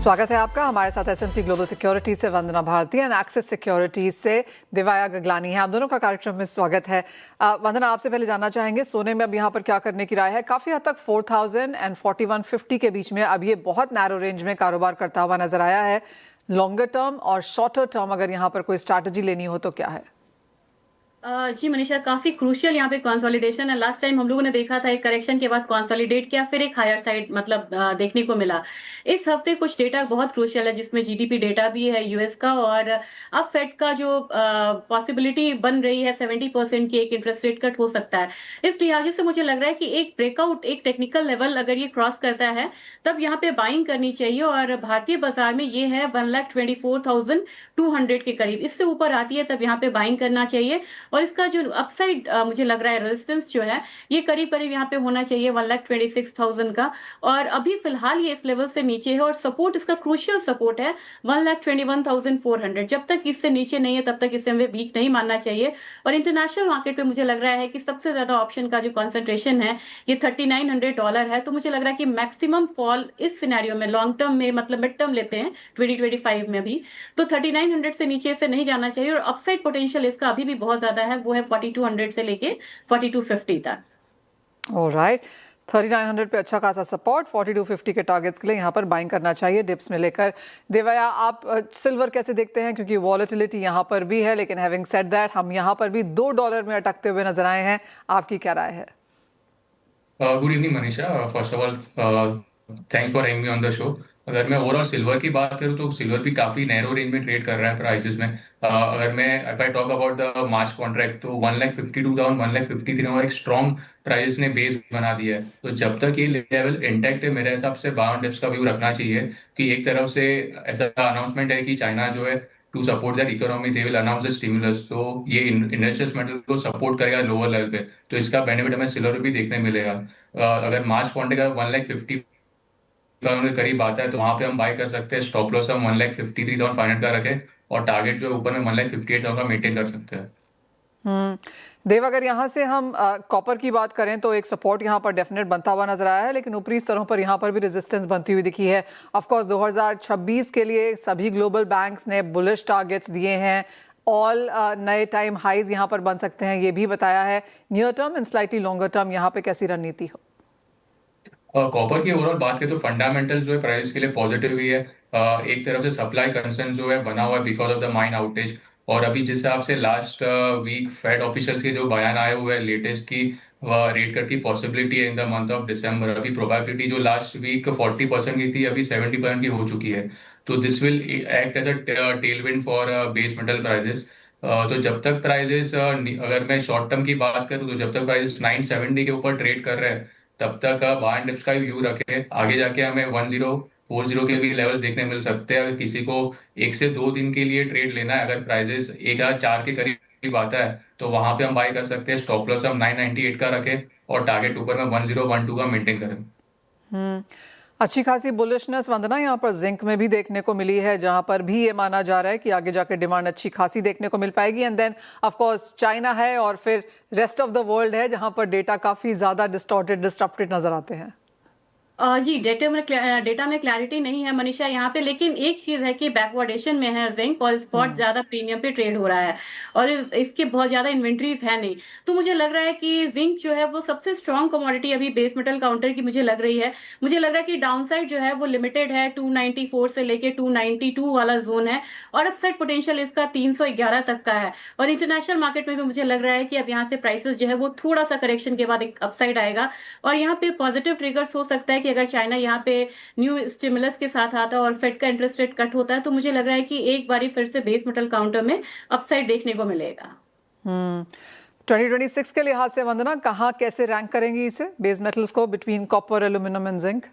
स्वागत है आपका। हमारे साथ एसएमसी ग्लोबल सिक्योरिटीज से वंदना भारती एंड एक्सिस सिक्योरिटीज से दिवाया गगलानी है। आप दोनों का कार्यक्रम में स्वागत है। वंदना, आपसे पहले जानना चाहेंगे सोने में अब यहाँ पर क्या करने की राय है? काफी हद तक 4000 एंड 4150 के बीच में अब ये बहुत नैरो रेंज में कारोबार करता हुआ नजर आया है। लॉन्गर टर्म और शॉर्टर टर्म अगर यहाँ पर कोई स्ट्रैटेजी लेनी हो तो क्या है? जी मनीषा, काफी क्रूशियल यहाँ पे कंसोलिडेशन है। लास्ट टाइम हम लोगों ने देखा था एक करेक्शन के बाद कंसोलिडेट किया, फिर एक हायर साइड मतलब देखने को मिला। इस हफ्ते कुछ डेटा बहुत क्रूशियल है जिसमें जीडीपी डेटा भी है यूएस का, और अब फेड का जो पॉसिबिलिटी बन रही है 70% की एक इंटरेस्ट रेट कट हो सकता है। इस लिहाज से मुझे लग रहा है कि एक ब्रेकआउट, एक टेक्निकल लेवल अगर ये क्रॉस करता है तब यहाँ पे बाइंग करनी चाहिए, और भारतीय बाजार में ये है 1,24,200 के करीब। इससे ऊपर आती है तब यहाँ पे बाइंग करना चाहिए। और इसका जो अपसाइड मुझे लग रहा है रेजिस्टेंस जो है ये करीब करीब यहाँ पे होना चाहिए 1,26,000 का, और अभी फिलहाल ये इस लेवल से नीचे है। और सपोर्ट, इसका क्रूशियल सपोर्ट है 1,21,400। जब तक इससे नीचे नहीं है तब तक इसे हमें वीक नहीं मानना चाहिए। और इंटरनेशनल मार्केट पे मुझे लग रहा है कि सबसे ज्यादा ऑप्शन का जो कॉन्सेंट्रेशन है ये $3,900 है। तो मुझे लग रहा है कि मैक्सिमम फॉल इस सिनेरियो में लॉन्ग टर्म में, मतलब मिड टर्म लेते हैं 2025 में भी, तो 3,900 से नीचे से नहीं जाना चाहिए। और अपसाइड पोटेंशियल इसका अभी भी बहुत ज्यादा है, वो है 4,200 से लेके 4,250 तक। ऑलराइट, 3900 पे अच्छा खासा सपोर्ट, 4250 के टारगेट्स के लिए यहाँ पर बाइंग करना चाहिए डिप्स में लेकर। देवया, आप सिल्वर कैसे देखते हैं? क्योंकि वॉलेटिलिटी यहाँ पर भी है, लेकिन हैविंग सेड दैट हम यहाँ पर भी $2 में अटकते हुए नजर आए हैं। आपकी क्या राय है? Good evening Manisha. First of all thanks for having me on the show. अगर मैं ओवरऑल सिल्वर की बात करूँ तो सिल्वर भी काफी नैरो रेंज में ट्रेड कर रहा है प्राइसेस में। अगर मैं if I talk about the March contract तो 1,52,000 1,53,000 एक स्ट्रॉन्ग प्राइस ने बेस बना दिया है। तो जब तक ये लेवल इंटैक्ट है मेरे हिसाब से 52 डिप्स का व्यू रखना चाहिए कि एक तरफ से ऐसा अनाउंसमेंट है कि चाइना जो है to support that economy they will announce the stimulus, तो ये इंडस्ट्रियल मेटल को सपोर्ट करेगा लोअर लेवल पे, तो इसका बेनिफिट हमें सिल्वर भी देखने मिलेगा। अगर मार्च कॉन्ट्रैक्ट का 1,50,000 के करीब आता है तो वहां पे हम बाय कर सकते हैं। स्टॉप लॉस हम 1,53,500 का रखें और टारगेट जो है ऊपर में 1,58,000 का मेंटेन कर सकते हैं। देव, अगर यहाँ से हम कॉपर की बात करें तो एक सपोर्ट यहाँ पर डेफिनेट बनता हुआ नजर आया है, लेकिन ऊपरी स्तरों पर यहाँ पर भी रेजिस्टेंस बनती हुई दिखी है। ऑफ कोर्स 2026 के लिए सभी ग्लोबल बैंक्स ने बुलिश टारगेट्स दिए हैं। ऑल नए टाइम हाइज यहाँ पर बन सकते हैं, ये भी बताया है। Near term and slightly longer term यहाँ पे कैसी रणनीति हो? कॉपर की ओवरऑल बात करें तो फंडामेंटल जो है प्राइस के लिए पॉजिटिव ही है। एक तरफ से सप्लाई कंसर्न जो है बना हुआ है because of the mine outage, और अभी जिस हिसाब से लास्ट वीक फेड ऑफिशियल्स के जो बयान आए हुए हैं लेटेस्ट की रेट कट की पॉसिबिलिटी है in the month of December. अभी प्रोबेबिलिटी जो लास्ट वीक 40% की थी अभी 70% की हो चुकी है। तो this will act as a tailwind for base metal prices. तो जब तक प्राइजेस अगर मैं शॉर्ट टर्म की बात करूँ तो जब तक प्राइजेस 970 के ऊपर ट्रेड कर रहे हैं तब तक बाय एंड डिप्स का व्यू रखे। आगे जाके हमें 1040 के भी लेवल्स देखने मिल सकते हैं। अगर किसी को 1 से 2 दिन के लिए ट्रेड लेना है, अगर प्राइजेस 1,004 के करीब आता है तो वहां पे हम बाय कर सकते हैं। स्टॉप लॉस हम 998 का रखें और टारगेट ऊपर में 1012 का मेंटेन करें। अच्छी खासी बुलिशनेस वंदना यहाँ पर जिंक में भी देखने को मिली है, जहां पर भी ये माना जा रहा है कि आगे जाके डिमांड अच्छी खासी देखने को मिल पाएगी। And then of course China है और फिर रेस्ट ऑफ द वर्ल्ड है, जहां पर डेटा काफी ज्यादा डिस्टॉर्टेड, डिस्टर्प्टेड नजर आते हैं। जी, डेटा में क्लैरिटी नहीं है मनीषा यहाँ पे, लेकिन एक चीज है कि बैकवर्डेशन में है जिंक और स्पॉट ज्यादा प्रीमियम पे ट्रेड हो रहा है, और इसके बहुत ज्यादा इन्वेंट्रीज है नहीं। तो मुझे लग रहा है कि जिंक जो है वो सबसे स्ट्रॉन्ग कमोडिटी अभी बेस मेटल काउंटर की मुझे लग रही है। मुझे लग रहा है कि डाउनसाइड जो है वो लिमिटेड है, 294 से लेके 292 वाला जोन है, और अपसाइड पोटेंशियल इसका 311 तक का है। और इंटरनेशनल मार्केट में भी मुझे लग रहा है कि अब यहाँ से प्राइसेस जो है वो थोड़ा सा करेक्शन के बाद एक अपसाइड आएगा, और यहाँ पे पॉजिटिव ट्रिगर्स हो सकता है कि अगर चाइना यहाँ पे न्यू स्टिमुलस के साथ आता है और फेड का इंटरेस्ट रेट कट होता है तो मुझे लग रहा है कि एक बारी फिर से बेस मेटल काउंटर में अपसाइड देखने को मिलेगा। 2026 के लिहाज से वंदना कहाँ कैसे रैंक करेंगी इसे, बेस मेटल्स को, between copper, aluminium and zinc?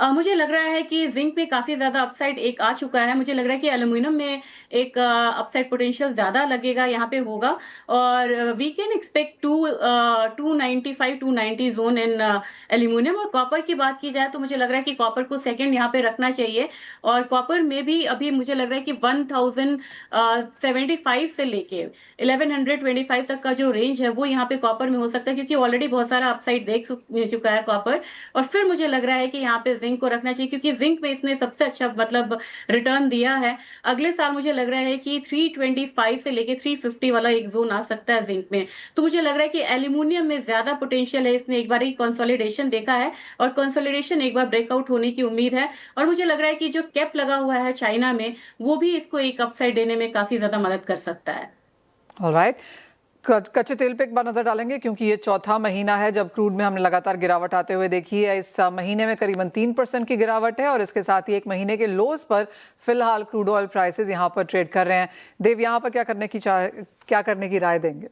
मुझे लग रहा है कि जिंक पे काफी ज्यादा अपसाइड एक आ चुका है। मुझे लग रहा है कि एल्यूमिनियम में एक अपसाइड पोटेंशियल ज्यादा लगेगा, यहाँ पे होगा, और we can expect 295-290 zone in aluminium. और कॉपर की बात की जाए तो मुझे लग रहा है कि कॉपर को सेकंड यहाँ पे रखना चाहिए, और कॉपर में भी अभी मुझे लग रहा है कि 1075 से लेके 1125 तक का जो रेंज है वो यहाँ पे कॉपर में हो सकता है, क्योंकि ऑलरेडी बहुत सारा अपसाइड देख चुका है कॉपर। और फिर मुझे लग रहा है कि यहाँ पे जिंक को रखना चाहिए, क्योंकि जिंक में इसने सबसे अच्छा मतलब रिटर्न दिया है। अगले साल मुझे लग रहा है कि 325 से लेके 350 वाला एक जोन आ सकता है जिंक में। तो मुझे लग रहा है कि एल्यूमिनियम में ज्यादा पोटेंशियल है, इसने एक बार ही कंसोलिडेशन देखा है और कंसोलिडेशन एक बार ब्रेकआउट होने की उम्मीद है। और मुझे लग रहा है कि जो कैप लगा हुआ है चाइना में, वो भी इसको एक अपसाइड देने में काफी ज्यादा मदद कर सकता है। ऑलराइट, कच्चे तेल पे एक बार नजर डालेंगे क्योंकि ये चौथा महीना है जब क्रूड में हमने लगातार गिरावट आते हुए देखी है। इस महीने में करीबन 3% की गिरावट है और इसके साथ ही एक महीने के लोज पर फिलहाल क्रूड ऑयल प्राइसेस यहाँ पर ट्रेड कर रहे हैं। देव, यहाँ पर क्या करने की राय देंगे?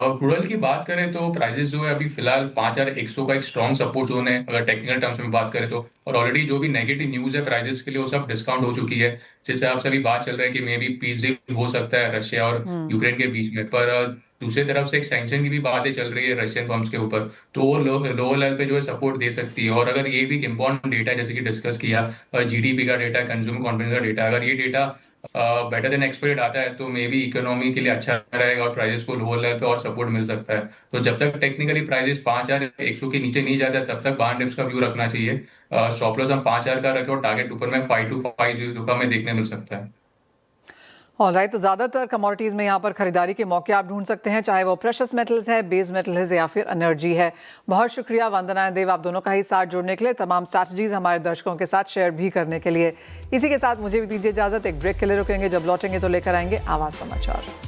क्रूड ऑयल की बात करें तो प्राइसेस जो है अभी फिलहाल 5100 का एक स्ट्रॉन्ग सपोर्ट जोन है अगर टेक्निकल टर्म्स में बात करें तो। और ऑलरेडी जो भी नेगेटिव न्यूज है प्राइसेस के लिए वो सब डिस्काउंट हो चुकी है। जैसे आपसे अभी बात चल रहा है कि मे बी पीस डील हो सकता है रशिया और यूक्रेन के बीच में, पर दूसरी तरफ से एक सैंक्शन की भी बातें चल रही है रशियन फर्म्स के ऊपर, तो वो लोअर लेवल पे जो है सपोर्ट दे सकती है। और अगर ये भी एक इंपॉर्टेंट डेटा है जैसे कि डिस्कस किया, जीडीपी का डेटा, कंज्यूमर कॉन्फिडेंस का डेटा, अगर ये डेटा बेटर देन एक्सपेक्टेड आता है तो मे बी इकोनॉमी के लिए अच्छा रहेगा और प्राइसेस को लोअर लेवल पे और सपोर्ट मिल सकता है। तो जब तक टेक्निकली प्राइसेस 5100 के नीचे नहीं जाता तब तक बार डिप्स का व्यू रखना चाहिए। स्टॉप लॉस हम 5000 का रखें और टारगेट ऊपर में 5250 का में देखने मिल सकता है। ऑलराइट, तो ज़्यादातर कमोडिटीज़ में यहाँ पर खरीदारी के मौके आप ढूंढ सकते हैं, चाहे वो प्रेशस मेटल्स है, बेस मेटल्स या फिर एनर्जी है। बहुत शुक्रिया वंदना, देव, आप दोनों का ही साथ जुड़ने के लिए, तमाम स्ट्रैटेजीज हमारे दर्शकों के साथ शेयर भी करने के लिए। इसी के साथ मुझे भी दीजिए इजाज़त, एक ब्रेक के लिए रुकेंगे, जब लौटेंगे तो लेकर आएंगे आवाज़ समाचार।